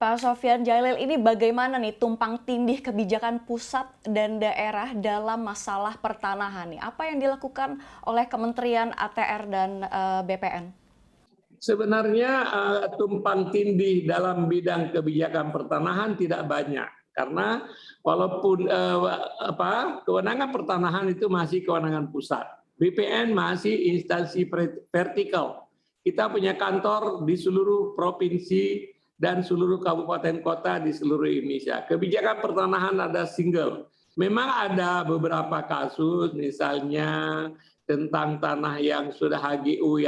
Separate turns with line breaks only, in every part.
Pak Sofyan Jalil, ini bagaimana nih tumpang tindih kebijakan pusat dan daerah dalam masalah pertanahan nih? Apa yang dilakukan oleh Kementerian ATR dan BPN?
Sebenarnya tumpang tindih dalam bidang kebijakan pertanahan tidak banyak karena walaupun kewenangan pertanahan itu masih kewenangan pusat. BPN masih instansi vertikal. Kita punya kantor di seluruh provinsi dan seluruh kabupaten kota di seluruh Indonesia. Kebijakan pertanahan ada single. Memang ada beberapa kasus misalnya tentang tanah yang sudah HGU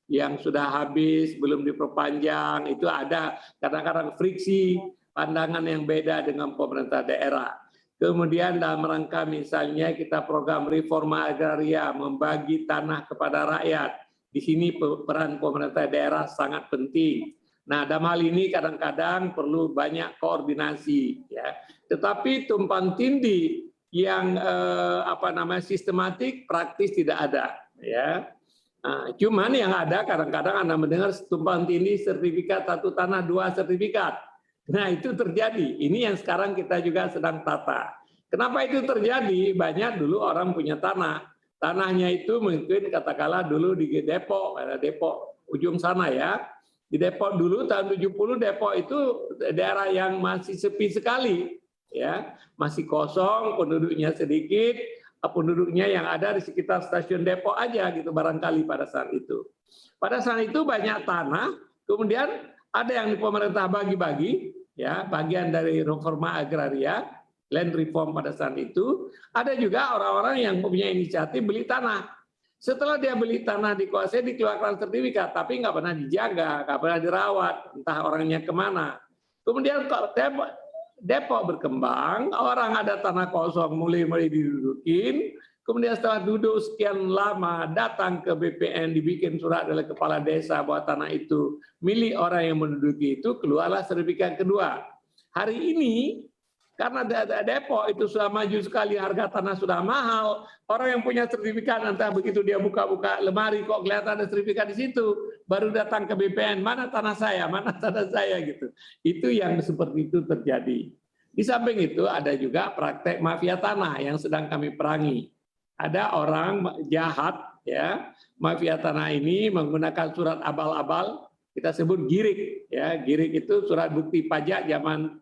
yang sudah habis belum diperpanjang, itu ada kadang-kadang friksi pandangan yang beda dengan pemerintah daerah. Kemudian dalam rangka misalnya kita program reforma agraria, membagi tanah kepada rakyat. Di sini peran pemerintah daerah sangat penting. Nah, dalam hal ini kadang-kadang perlu banyak koordinasi, ya. Tetapi tumpang tindih yang sistematik praktis tidak ada, ya. Nah, cuman yang ada kadang-kadang Anda mendengar tumpang tindih sertifikat satu tanah dua sertifikat. Nah, itu terjadi. Ini yang sekarang kita juga sedang tata. Kenapa itu terjadi? Banyak dulu orang punya tanah. Tanahnya itu mungkin katakanlah dulu di Depok, Depok ujung sana ya. Di Depok dulu tahun 70 Depok itu daerah yang masih sepi sekali, ya, masih kosong, penduduknya sedikit. Penduduknya yang ada di sekitar stasiun Depok aja gitu barangkali pada saat itu. Pada saat itu banyak tanah, kemudian ada yang di pemerintah bagi-bagi, ya, bagian dari reforma agraria, land reform pada saat itu. Ada juga orang-orang yang punya inisiatif beli tanah. Setelah dia beli tanah dikuasai, dikeluarkan sertifikat, tapi nggak pernah dijaga, nggak pernah dirawat, entah orangnya kemana. Kemudian Depok berkembang, orang ada tanah kosong mulai didudukin, kemudian setelah duduk sekian lama datang ke BPN, dibikin surat oleh kepala desa bahwa tanah itu milik orang yang menduduki itu, keluarlah sertifikat kedua. Hari ini karena Depok itu sudah maju sekali, harga tanah sudah mahal, orang yang punya sertifikat entah begitu dia buka-buka lemari kok kelihatan ada sertifikat di situ, baru datang ke BPN, mana tanah saya gitu. Itu yang seperti itu terjadi. Di samping itu ada juga praktek mafia tanah yang sedang kami perangi. Ada orang jahat, ya, mafia tanah ini menggunakan surat abal-abal, kita sebut girik, ya. Girik itu surat bukti pajak zaman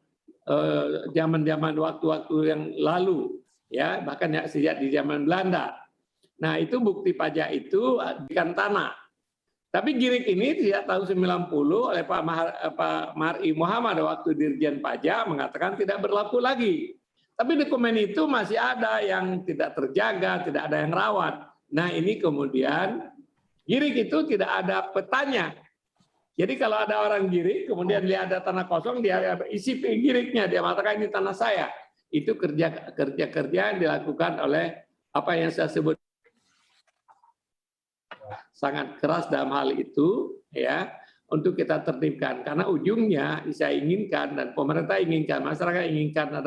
waktu-waktu yang lalu, ya, bahkan ya sejak di zaman Belanda. Nah, itu bukti pajak itu bukan tanah. Tapi girik ini sejak tahun 90 oleh Pak Mar'i Muhammad waktu Dirjen Pajak mengatakan tidak berlaku lagi. Tapi dokumen itu masih ada yang tidak terjaga, tidak ada yang rawat. Nah, ini kemudian girik itu tidak ada petanya. Jadi kalau ada orang girik, kemudian dia ada tanah kosong, dia isi giriknya, dia mengatakan ini tanah saya. Itu kerja yang dilakukan oleh apa yang saya sebut sangat keras dalam hal itu, ya, untuk kita tertibkan. Karena ujungnya saya inginkan dan pemerintah inginkan, masyarakat inginkan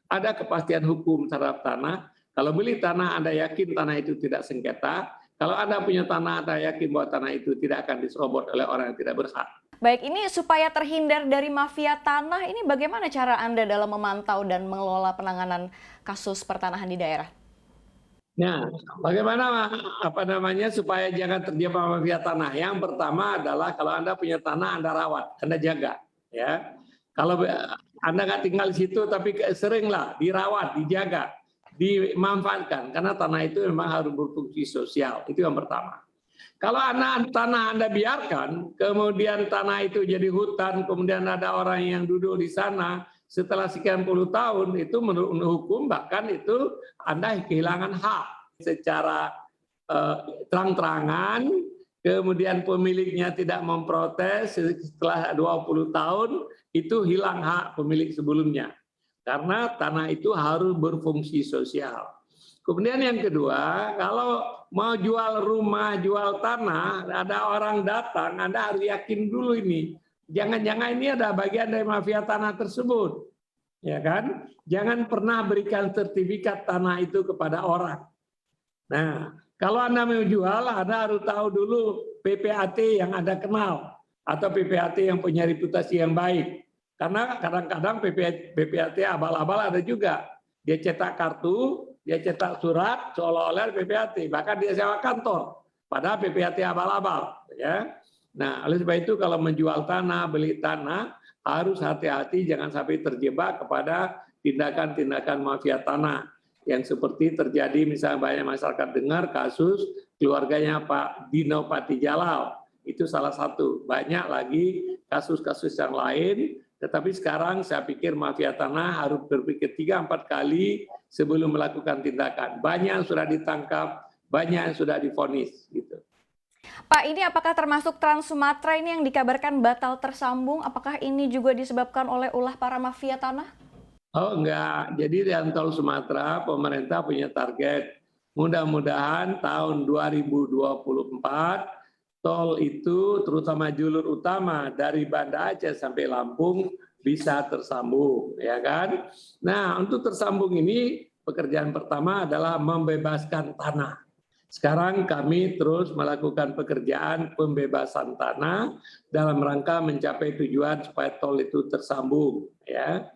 ada kepastian hukum terhadap tanah. Kalau beli tanah Anda yakin tanah itu tidak sengketa. Kalau Anda punya tanah, Anda yakin bahwa tanah itu tidak akan diserobot oleh orang yang tidak berhak.
Baik, ini supaya terhindar dari mafia tanah, ini bagaimana cara Anda dalam memantau dan mengelola penanganan kasus pertanahan di daerah?
Nah, bagaimana supaya jangan terjadi mafia tanah? Yang pertama adalah kalau Anda punya tanah, Anda rawat, Anda jaga, ya. Kalau Anda nggak tinggal di situ, tapi seringlah dirawat, dijaga, dimanfaatkan, karena tanah itu memang harus berfungsi sosial. Itu yang pertama. Kalau tanah Anda biarkan, kemudian tanah itu jadi hutan, kemudian ada orang yang duduk di sana, setelah sekian puluh tahun, itu menurut hukum bahkan itu Anda kehilangan hak secara terang-terangan, kemudian pemiliknya tidak memprotes, setelah 20 tahun, itu hilang hak pemilik sebelumnya. Karena tanah itu harus berfungsi sosial. Kemudian yang kedua, kalau mau jual rumah, jual tanah, ada orang datang, Anda harus yakin dulu ini. Jangan-jangan ini ada bagian dari mafia tanah tersebut. Ya kan? Jangan pernah berikan sertifikat tanah itu kepada orang. Nah, kalau Anda mau jual, Anda harus tahu dulu PPAT yang Anda kenal atau PPAT yang punya reputasi yang baik. Karena kadang-kadang PPAT abal-abal ada juga. Dia cetak kartu, dia cetak surat seolah-olah PPAT, bahkan dia sewa kantor. Padahal PPAT abal-abal. Ya. Nah, oleh sebab itu kalau menjual tanah, beli tanah, harus hati-hati jangan sampai terjebak kepada tindakan-tindakan mafia tanah. Yang seperti terjadi misalnya banyak masyarakat dengar kasus keluarganya Pak Dino Patijalal. Itu salah satu. Banyak lagi kasus-kasus yang lain. Tetapi sekarang saya pikir mafia tanah harus berpikir 3-4 kali sebelum melakukan tindakan. Banyak yang sudah ditangkap, banyak yang sudah divonis. Gitu.
Pak, ini apakah termasuk Trans Sumatera ini yang dikabarkan batal tersambung? Apakah ini juga disebabkan oleh ulah para mafia tanah?
Oh enggak, jadi di Tol Sumatera pemerintah punya target. Mudah-mudahan tahun 2024 tol itu terutama jalur utama dari Banda Aceh sampai Lampung bisa tersambung, ya kan? Nah, untuk tersambung ini pekerjaan pertama adalah membebaskan tanah. Sekarang kami terus melakukan pekerjaan pembebasan tanah dalam rangka mencapai tujuan supaya tol itu tersambung, ya.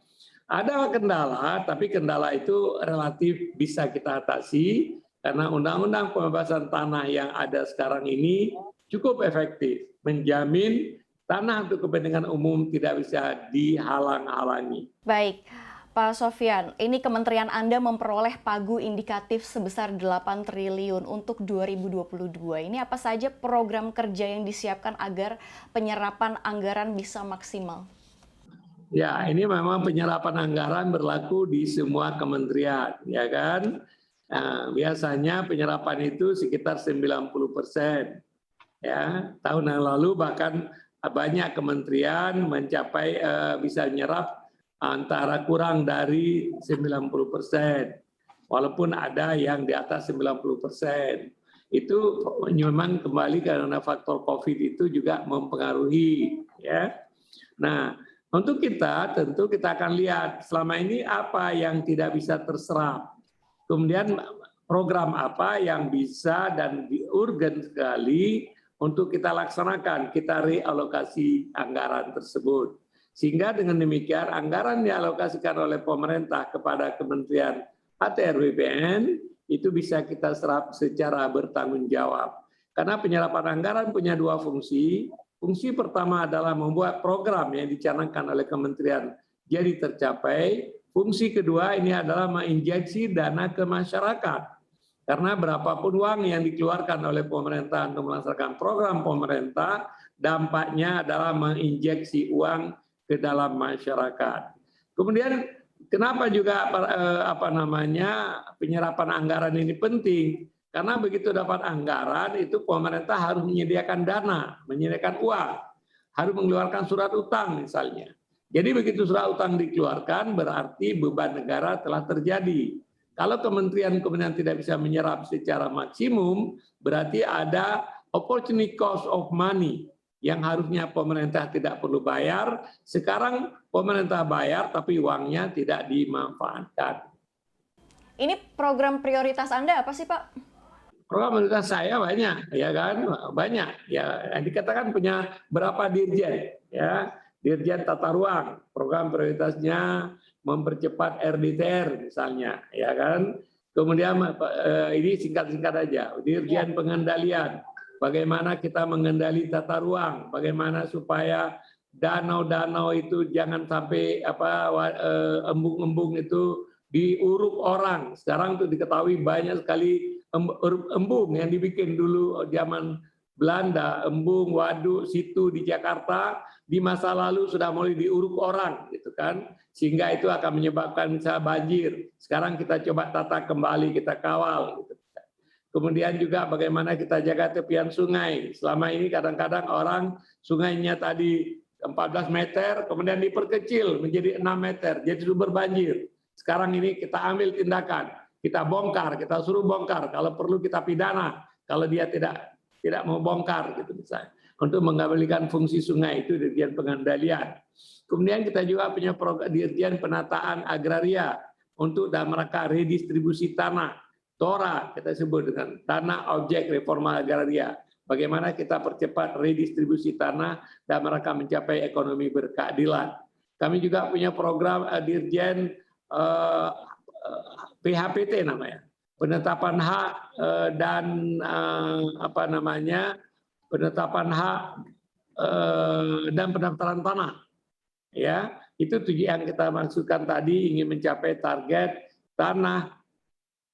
Ada kendala, tapi kendala itu relatif bisa kita atasi karena undang-undang pembebasan tanah yang ada sekarang ini cukup efektif, menjamin tanah untuk kepentingan umum tidak bisa dihalang-halangi.
Baik, Pak Sofyan, ini Kementerian Anda memperoleh pagu indikatif sebesar 8 triliun untuk 2022. Ini apa saja program kerja yang disiapkan agar penyerapan anggaran bisa maksimal?
Ya, ini memang penyerapan anggaran berlaku di semua kementerian, ya kan? Nah, biasanya penyerapan itu sekitar 90%. Ya, tahun yang lalu bahkan banyak kementerian mencapai bisa menyerap antara kurang dari 90%. Walaupun ada yang di atas 90%. Itu memang kembali karena faktor Covid itu juga mempengaruhi, ya. Nah, untuk kita tentu kita akan lihat selama ini apa yang tidak bisa terserap. Kemudian program apa yang bisa dan urgen sekali untuk kita laksanakan, kita realokasi anggaran tersebut. Sehingga dengan demikian anggaran dialokasikan oleh pemerintah kepada Kementerian ATR BPN itu bisa kita serap secara bertanggung jawab. Karena penyerapan anggaran punya dua fungsi. Fungsi pertama adalah membuat program yang dicanangkan oleh kementerian jadi tercapai. Fungsi kedua ini adalah menginjeksi dana ke masyarakat. Karena berapapun uang yang dikeluarkan oleh pemerintah untuk melaksanakan program pemerintah, dampaknya adalah menginjeksi uang ke dalam masyarakat. Kemudian kenapa juga penyerapan anggaran ini penting? Karena begitu dapat anggaran itu pemerintah harus menyediakan dana, menyediakan uang, harus mengeluarkan surat utang misalnya. Jadi begitu surat utang dikeluarkan berarti beban negara telah terjadi. Kalau kementerian tidak bisa menyerap secara maksimum, berarti ada opportunity cost of money yang harusnya pemerintah tidak perlu bayar. Sekarang pemerintah bayar tapi uangnya tidak dimanfaatkan.
Ini program prioritas Anda apa sih, Pak?
Program prioritas saya banyak, ya kan, banyak. Ya, dikatakan punya berapa dirjen, ya. Dirjen Tata Ruang, program prioritasnya mempercepat RDTR misalnya, ya kan. Kemudian ini singkat-singkat aja, Dirjen Pengendalian, bagaimana kita mengendali tata ruang, bagaimana supaya danau-danau itu jangan sampai embung-embung itu diuruk orang. Sekarang itu diketahui banyak sekali embung yang dibikin dulu zaman Belanda, embung, waduk, situ di Jakarta di masa lalu sudah mulai diuruk orang, gitu kan, sehingga itu akan menyebabkan misalnya banjir. Sekarang kita coba tata kembali, kita kawal. Gitu. Kemudian juga bagaimana kita jaga tepian sungai. Selama ini kadang-kadang orang sungainya tadi 14 meter, kemudian diperkecil menjadi 6 meter, jadi sumber banjir. Sekarang ini kita ambil tindakan, kita bongkar, kita suruh bongkar. Kalau perlu kita pidana, kalau dia tidak mau bongkar, gitu misalnya. Untuk mengembalikan fungsi sungai itu Dirjen Pengendalian. Kemudian kita juga punya Dirjen Penataan Agraria untuk dalam rangka redistribusi tanah. TORA kita sebut dengan Tanah Objek Reforma Agraria. Bagaimana kita percepat redistribusi tanah dalam rangka mencapai ekonomi berkeadilan. Kami juga punya program Dirjen PHPT namanya, penetapan hak dan penetapan hak dan pendaftaran tanah. Ya, itu tujuan yang kita maksudkan tadi, ingin mencapai target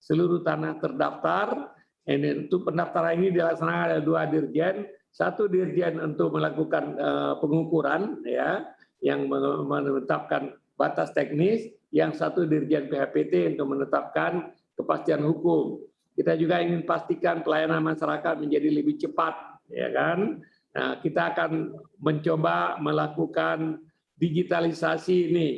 seluruh tanah terdaftar. Ini untuk pendaftaran ini dilaksanakan ada 2 dirjen, 1 dirjen untuk melakukan pengukuran, ya, yang menetapkan batas teknis, yang 1 dirjen PHPT untuk menetapkan kepastian hukum. Kita juga ingin pastikan pelayanan masyarakat menjadi lebih cepat, ya kan? Nah, kita akan mencoba melakukan digitalisasi ini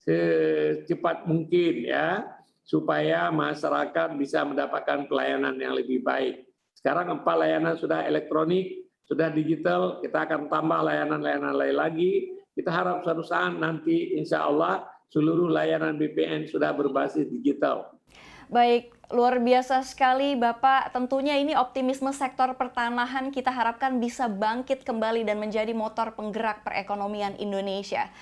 secepat mungkin, ya, supaya masyarakat bisa mendapatkan pelayanan yang lebih baik. Sekarang 4 layanan sudah elektronik, sudah digital, kita akan tambah layanan-layanan lain lagi. Kita harap suatu saat nanti insya Allah seluruh layanan BPN sudah berbasis digital.
Baik, luar biasa sekali Bapak. Tentunya ini optimisme sektor pertanahan kita harapkan bisa bangkit kembali dan menjadi motor penggerak perekonomian Indonesia.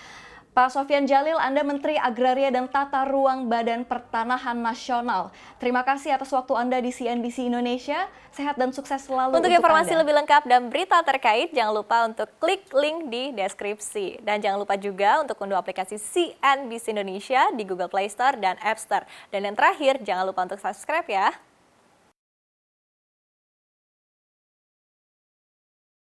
Pak Sofyan Djalil, Anda Menteri Agraria dan Tata Ruang Badan Pertanahan Nasional. Terima kasih atas waktu Anda di CNBC Indonesia. Sehat dan sukses selalu
untuk informasi
Anda.
lebih lengkap dan berita terkait, jangan lupa untuk klik link di deskripsi. Dan jangan lupa juga untuk unduh aplikasi CNBC Indonesia di Google Play Store dan App Store. Dan yang terakhir, jangan lupa untuk subscribe ya.